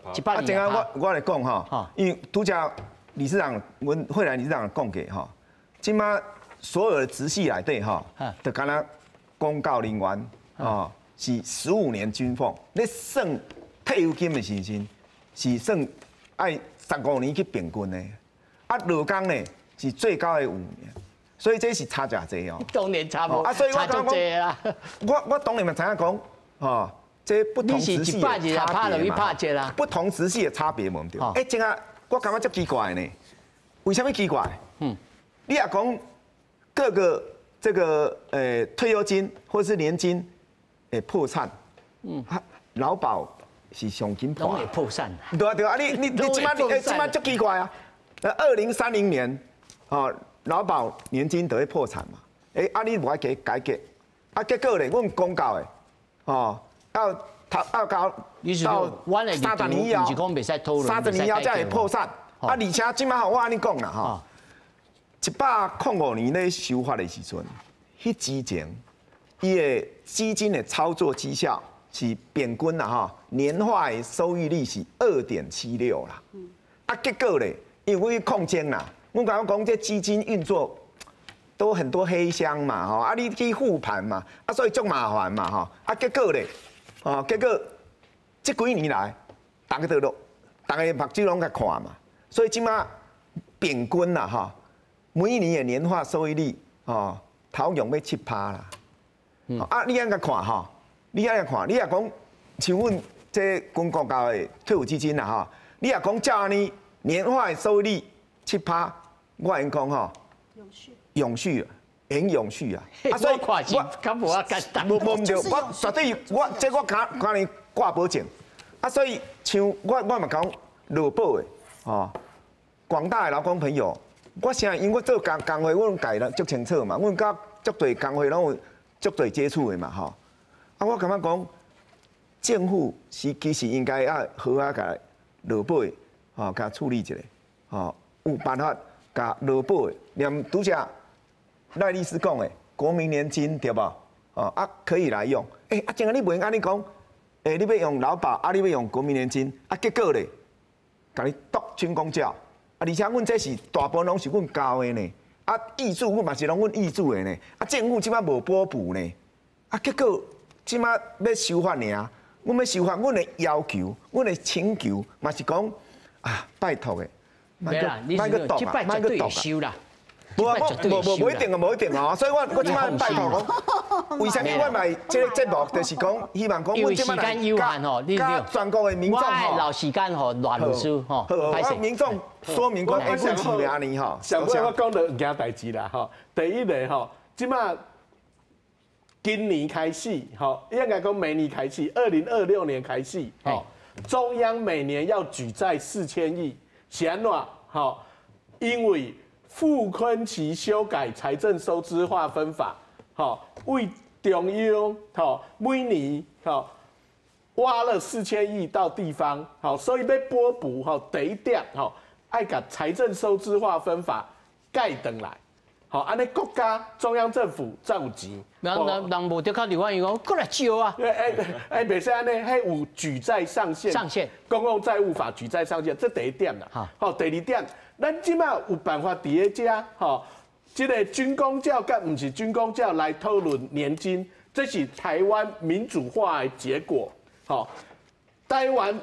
啊，正啊，我来讲哈，因为拄则理事长，阮惠兰理事长讲过哈，即马所有的直系内底哈，就敢若公告人员哦，是15年军俸，你算退休金的时阵是算爱15年去平均的，啊，劳工呢是最高的5年，所以这是差真济哦。当然差无，啊，所以我讲啦。我当然嘛知影讲，哦，这不同直系的差别嘛，不同直系的差别嘛，对。哎，正啊，我感觉足奇怪呢。为什么奇怪？你也讲各个这个退休金或是年金破产，劳保是上紧破。拢会破产。对啊对啊，你即摆足奇怪啊！2030年，哦，劳保年金就会破产嘛。啊你无爱改革，啊结果咧，阮公告的，哦，要到30年以后，30年以后才会破产。啊，而且即摆我安尼讲啦，吼，105年咧修法的时阵，迄之前，伊的基金的操作绩效是平均啦，吼，年化的收益率是2.76啦。啊，结果咧，因为控制啦，我刚刚讲这基金运作都很多黑箱嘛，吼，啊，你去复盘嘛，啊，所以足麻烦嘛，吼，啊，结果咧，哦，结果这几年来，大家目睭拢在看嘛。所以即马平均啦，哈，每年的年化收益率，哦，头用要7%啦。啊，你安个看哈？你安个看？你也讲，像阮这公国家的退休基金啦，哈，你也讲照安尼年化的收益率7%，我应讲哈，永续，很永续啊。啊，所以我敢无啊简单。无对，我绝对我敢你挂保证。啊，所以像我嘛讲劳保的。哦，广大的劳工朋友，我现在因为我做工会，我改了足清楚嘛，阮甲足对工会拢有足对接触的嘛，吼。啊，我感觉讲，政府其实应该要好啊，甲劳保的，吼，甲处理一下，吼，有办法甲劳保的，连拄则赖律师讲的国民年金对吧？哦，啊可以来用。啊，正个你袂用安尼讲，你要用劳保，啊你要用国民年金，啊结果咧？甲你夺军公教，啊！而且阮这是大部分拢是阮交的呢，啊，挹注阮嘛是拢阮挹注的呢，啊，政府即摆无补补呢，啊，结果即摆要修法尔，阮要修法，阮的要求，阮的请求嘛是讲啊，拜托的，莫个读啊，莫个读啊。无一定啊，无一定啊，所以我即摆拜托讲，为什么我买这个节目，就是讲希望讲，阮即摆来甲全国的民众吼，留时间吼，乱律师吼，好，民众说明讲，阮是是安尼吼。上尾我讲到一件代志啦，吼，第一个吼，即摆今年开始，吼，应该讲明年开始，2026年开始，吼，中央每年要举债4000亿，是安怎？吼，因为傅昆萁修改财政收支划分法，好，为中央好每年好挖了4000亿到地方，好，所以要补好第一点，好，爱把财政收支划分法改回来。好，安尼国家中央政府才有钱。人无得靠立法院讲，过来招啊！袂使安尼，还有举债上限。上限。公共债务法举债上限，这第一点啦。好，第二点，咱即马有办法伫咧遮，吼，这个军公教甲唔是军公教来讨论年金，这是台湾民主化的结果。好，台湾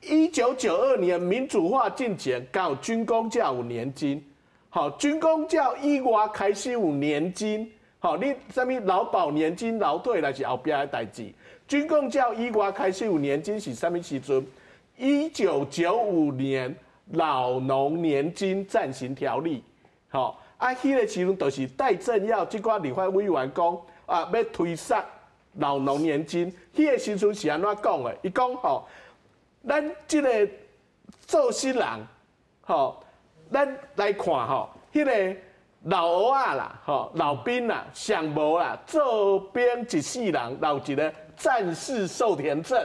1992年民主化进前，刚有军公教有年金。好，军公教以外开始有年金。好，你什么劳保年金、劳退那是后边的代志。军公教以外开始有年金是什么时阵？1995年老农年金暂行条例。好，迄个时阵就是戴正耀这挂立法委员讲要推杀老农年金。迄个时阵是安怎讲的？伊讲吼，咱这个做新人，吼。咱来看吼，迄个老蚵仔啦，吼老兵啦，上无啦，做兵一世人，留一个战士受田证，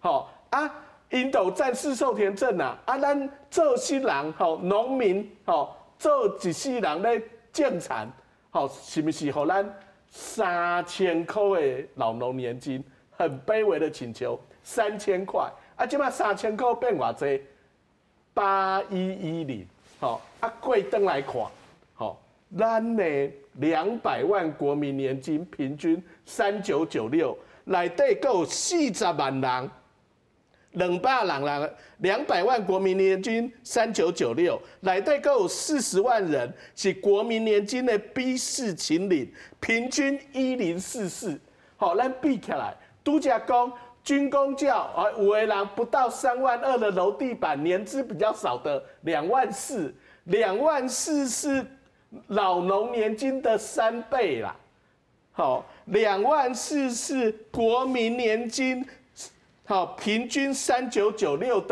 吼啊，因都战士受田证啦，啊，咱做新人吼，农民吼，做一世人咧种田，吼，是不是互咱3000块的老农年金？很卑微的请求，3000块，啊，即马3000块变偌济？8110。好，过登来看，好，咱的200万国民年金平均3996，内底还有40万人，200人200万国民年金3996，内底还有40万人是国民年金的 B4 秦领，平均1044。好，咱比起来，拄则讲。军公教啊，有的人不到3万2的楼地板，年资比较少的2万4，2万4是老农年金的3倍啦。好，2万4是国民年金，好，平均3996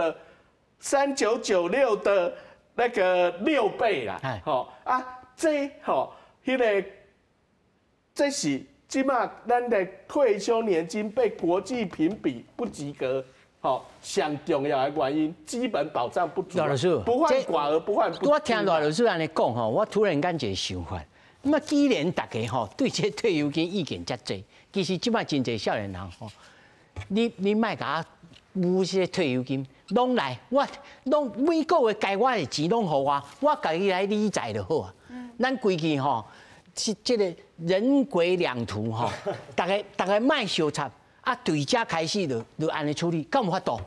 的那个6倍啦。好啊，这好，这是。即马咱的退休年金被国际评比不及格，好，上重要的原因，基本保障不足。老师，不患寡而不患不均。我听老师安尼讲吼，我突然间一个想法，那么既然大家吼对这退休金意见遮济，其实即马真侪少年人吼，你莫甲有些退休金，拢来，我拢每个月该我的钱拢互我家己来理财就好啊。咱规矩吼。这个人鬼两途吼，大家卖相差啊，对家开始就安尼处理，敢有法度？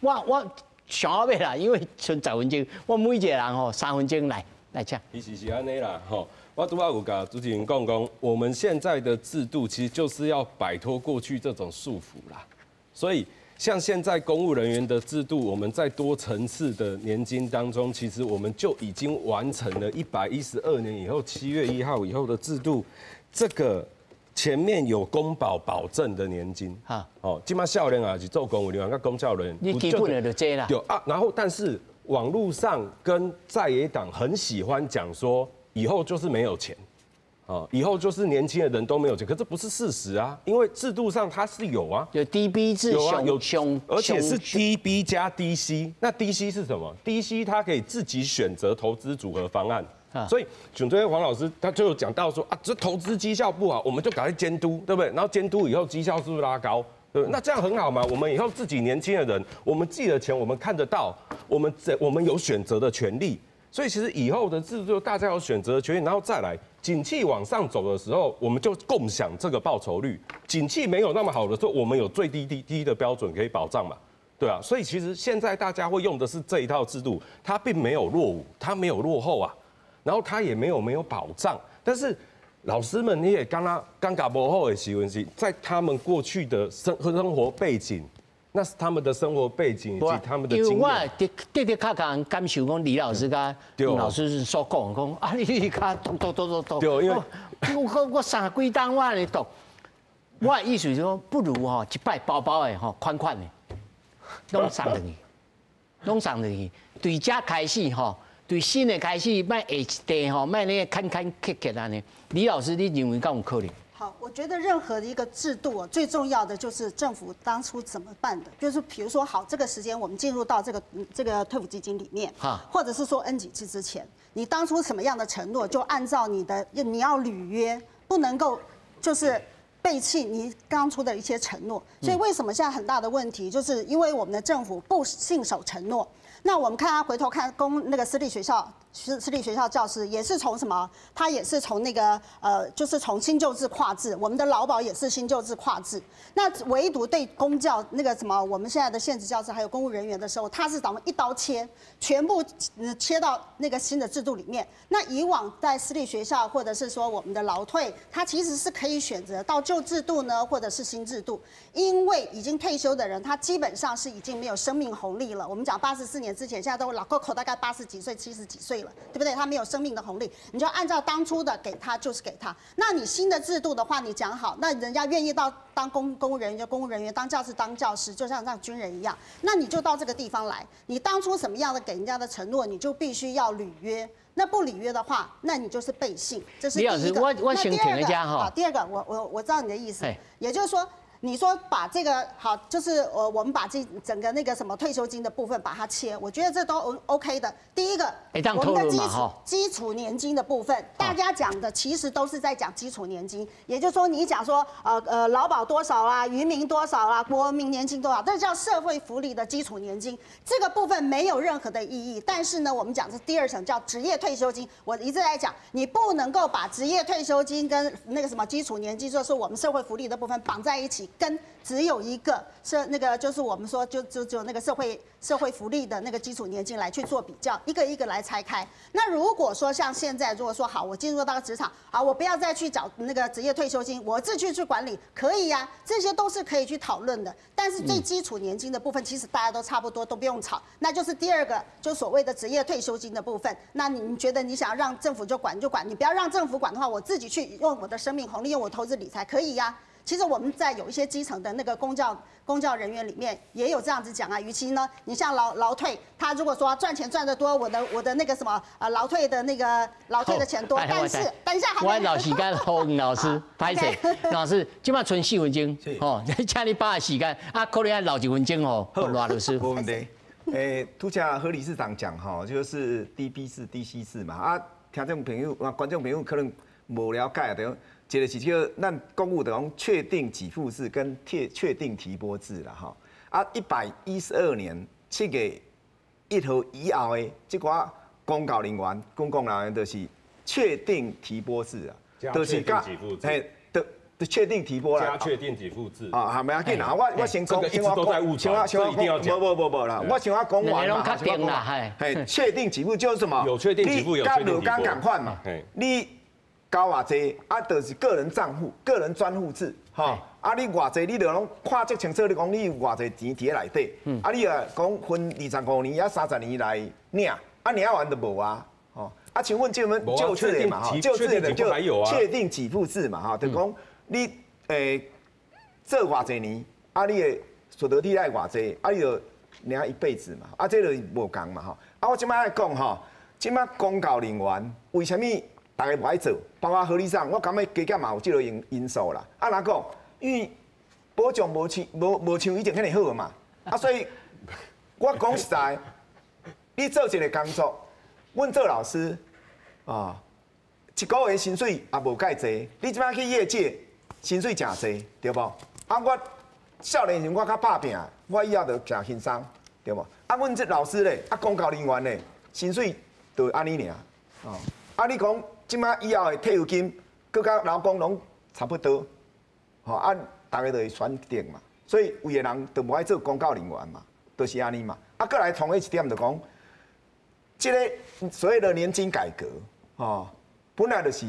我想要啦，因为剩10分钟，我每一个人吼3分钟来讲。其实是安尼啦，吼，我拄仔有甲主持人讲，我们现在的制度其实就是要摆脱过去这种束缚啦，所以。像现在公务人员的制度，我们在多层次的年金当中，其实我们就已经完成了112年以后7月1号以后的制度。这个前面有公保保证的年金，哦，今嘛少年啊是做公务员，跟公教人，你基本的就这啦。对啊，然后但是网络上跟在野党很喜欢讲说，以后就是没有钱。以后就是年轻的人都没有钱，可这不是事实啊，因为制度上它是有啊，有 DB 制，有啊，有，而且是 DB 加 DC， 那 DC 是什么 ？DC 它可以自己选择投资组合方案，所以准确黄老师他就有讲到说啊，这投资绩效不好，我们就赶快监督，对不对？然后监督以后绩效是不是拉高？对不对？那这样很好嘛，我们以后自己年轻的人，我们自己的钱我们看得到，我们有选择的权利。所以其实以后的制度，大家有选择的权利，然后再来，景气往上走的时候，我们就共享这个报酬率；景气没有那么好的时候，我们有最低的标准可以保障嘛，对啊。所以其实现在大家会用的是这一套制度，它并没有落伍，它没有落后啊，然后它也没有保障。但是老师们你也刚刚不好的时候是，在他们过去的生活背景。那是他们的生活背景以及他们的经验。因为我的确感受讲李老师甲吴老师所讲啊，你卡读。对，因为我3几档我安尼读，我的意思是说，不如吼一摆包的吼款的，拢送落去，对遮开始吼，对新的开始，莫下一地吼，莫咧砍砍安尼。李老师，你认为敢有可能？好，我觉得任何的一个制度最重要的就是政府当初怎么办的，就是比如说，好，这个时间我们进入到这个退抚基金里面，或者是说 N 几次之前，你当初什么样的承诺，就按照你要履约，不能够就是背弃你当初的一些承诺。所以为什么现在很大的问题，就是因为我们的政府不信守承诺。那我们看他回头看那个私立学校教师也是从什么？他也是从那个就是从新旧制跨制，我们的劳保也是新旧制跨制。那唯独对公教那个什么，我们现在的现职教师还有公务人员的时候，他是咱们一刀切，全部切到那个新的制度里面。那以往在私立学校或者是说我们的劳退，他其实是可以选择到旧制度呢，或者是新制度，因为已经退休的人，他基本上是已经没有生命红利了。我们讲84年之前，现在都老口大概80几岁、70几岁了，对不对？他没有生命的红利，你就按照当初的给他就是给他。那你新的制度的话，你讲好，那人家愿意当公务人员就公务人员，当教师当教师，就像军人一样，那你就到这个地方来。你当初什么样的给人家的承诺，你就必须要履约。那不履约的话，那你就是背信。这是第一个。我先停一下哈。好，第二个，我知道你的意思，也就是说。你说把这个好，就是我们把这整个那个什么退休金的部分把它切，我觉得这都 OK 的。第一个，我们的基础年金的部分，大家讲的其实都是在讲基础年金，也就是说你讲说劳保多少啦，渔民多少啦，国民年金多少，这叫社会福利的基础年金，这个部分没有任何的意义。但是呢，我们讲是第二层叫职业退休金，我一直在讲，你不能够把职业退休金跟那个什么基础年金，就是我们社会福利的部分绑在一起。跟只有一个是那个，就是我们说就那个社会福利的那个基础年金来去做比较，一个一个来拆开。那如果说像现在，如果说好，我进入到职场，好，我不要再去找那个职业退休金，我自己去管理，可以呀，这些都是可以去讨论的。但是最基础年金的部分，其实大家都差不多，都不用吵。那就是第二个，就所谓的职业退休金的部分。那你觉得你想要让政府就管就管，你不要让政府管的话，我自己去用我的生命红利，用我投资理财，可以呀。其实我们在有一些基层的那个公教人员里面也有这样子讲啊，与其呢，你像劳退，他如果说赚钱赚得多，我的那个什么劳退的钱多，但是等一下，我老时间好，老师，拍摄，老师，今麦剩4分钟，哦，请你把握时间，可能要留1分钟哦，罗老师。没问题。拄则何理事长讲哈，就是DB 制、DC 制嘛，听众朋友、观众朋友可能无了解的。一个是叫咱公务的讲确定给付制跟确定提拨制啦哈，112年7月1號以後的這寡公教人員、公共人員就是确定提拨制啊，就是的确定提拨啦，加确定给付制啊，係咪啊？緊啊，我先講，一直都在誤傳，這一定要講。不啦，我先我講完嘛，確定給付就是什麼？有確定給付，有確定提撥。趕快嘛，你。交偌濟啊，就是個人賬戶、個人專戶制，吼啊，你偌濟，你就攏看足清楚，你講你有偌濟錢佇內底，啊，你啊講分25年啊30年來領，啊領完就無啊，吼啊，像阮這門舊制的嘛，吼舊制的就確定給付制嘛，吼，就講你做偌濟年，啊，你的所得體愛偌濟，啊，你就領一輩子嘛，啊，這就無共嘛，吼啊，我即擺來講吼，即擺公教人員為什麼？大家不愛做，包括何理事長，我感覺加減嘛有這個因素啦。啊，哪講？因為保障無像以前遐爾好嘛。啊，所以我講實在，你做一個工作，阮做老師啊，一個月薪水也無介濟。你即擺去業界，薪水真濟，對無？啊，我少年時我較打拼，我以後就真輕鬆，對無？啊，阮這老師咧，啊，公教人員咧，薪水就安尼爾。哦，啊，你講。即擺以後的退休金，佮甲勞工攏差不多，吼啊，大家就會選定嘛。所以有的人就無愛做公教人員嘛，就是安尼嘛。啊，過來同一點就講，即個所謂的年金改革，吼，本來就是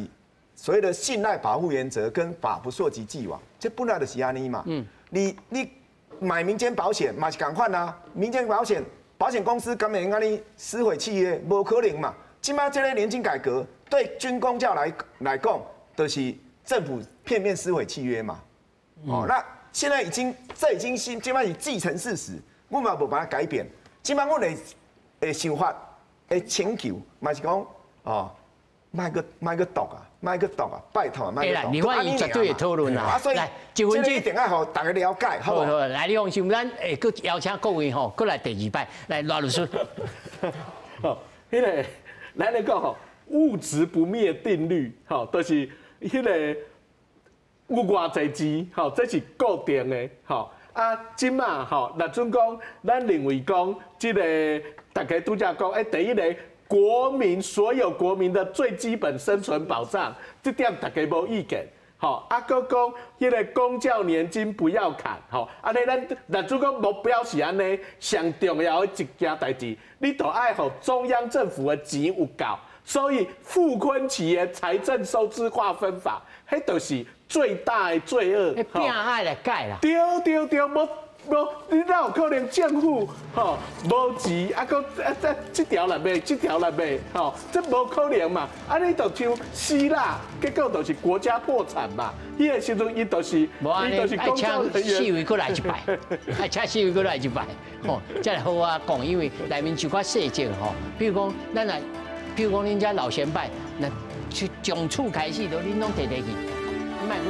所謂的信賴保護原則跟法不溯及既往，這本來就是安尼嘛。你買民間保險嘛是共款啊，民間保險公司敢會用安尼撕毀契約，無可能嘛。即擺這個年金改革。对军公教来讲，就是政府片面撕毁契约嘛。哦，那现在这已经基本上既成事实，我们也无把它改变。基本上我的想法的请求，嘛是讲哦，卖个毒啊，拜托啊，卖个毒。你欢迎绝对会讨论啦。所以来，一分钟一定要互大家了解，好不好？来，你放心，咱搁邀请各位吼，搁来第2摆来罗律师。哦，迄个咱咧讲吼，物质不灭定律，吼，就是迄个有偌济钱，吼，这是固定的，吼。啊，即马吼，若准讲，咱认为讲，即个大家拄则讲，第一个所有国民的最基本生存保障，这点大家无意见。好，啊，搁讲迄个公教年金不要砍，吼，安尼咱若主讲目标是安尼，上重要的一件代志，你都爱互中央政府的钱有够，所以傅昆萁的财政收支划分法，迄就是最大的罪恶。变爱来改啦。对，无，你哪有可能政府吼无钱，啊，搁这条来卖，这条来卖，吼，这无可能嘛。啊，你就像希腊，结果就是国家破产嘛。迄个时阵，伊就是公教人员。4位过来1摆，爱请4位过来1摆，吼，再来好啊讲，因为内面就较细节吼，比如讲咱来，比如讲恁遮老先辈，那从厝开始都恁拢摕去，卖。